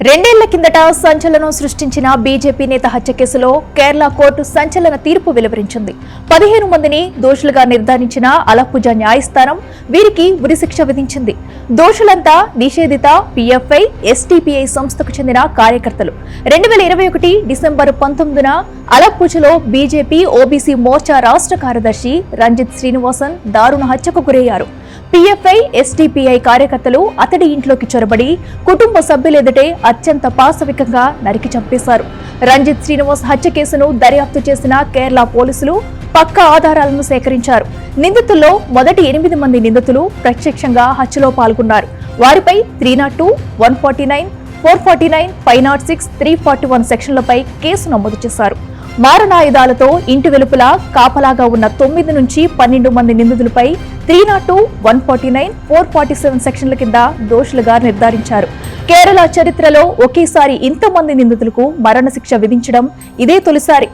రెండేళ్ల కిందట సంచలనం సృష్టించిన బీజేపీ నేత హత్య కేసులో కేరళ కోర్టు సంచలన తీర్పు వెలువరించింది. 15 మందిని దోషులుగా నిర్ధారించిన అలప్పుజ న్యాయస్థానం వీరికి ఉరిశిక్ష విధించింది. దోషులంతా నిషేధిత పీఎఫ్ఐ, ఎస్టీపీఐ సంస్థకు చెందిన కార్యకర్తలు. 2021 డిసెంబర్ 19న అలప్పుజలో బీజేపీ ఓబీసీ మోర్చా రాష్ట్ర కార్యదర్శి రంజిత్ శ్రీనివాసన్ దారుణ హత్యకు గురయ్యారు. పీఎఫ్ఐ, ఎస్టీపీఐ కార్యకర్తలు అతడి ఇంట్లోకి చొరబడి కుటుంబ సభ్యులెదుటే అత్యంత పాశవికంగా నరికి చంపేశారు. రంజిత్ శ్రీనివాస్ హత్య కేసును దర్యాప్తు చేసిన కేరళ పోలీసులు పక్కా ఆధారాలను సేకరించారు. నిందితుల్లో మొదటి 8 మంది నిందితులు ప్రత్యక్షంగా హత్యలో పాల్గొన్నారు. వారిపై 302, 149, 449, 506, 341 సెక్షన్లపై కేసు నమోదు చేశారు. మారణాయుధాలతో ఇంటి వెలుపల కాపలాగా ఉన్న 9 నుంచి 12 మంది నిందితులపై 302, 149, 447 సెక్షన్ల కింద దోషులుగా నిర్ధారించారు. కేరళ చరిత్రలో ఒకేసారి ఇంతమంది నిందితులకు మరణశిక్ష విధించడం ఇదే తొలిసారి.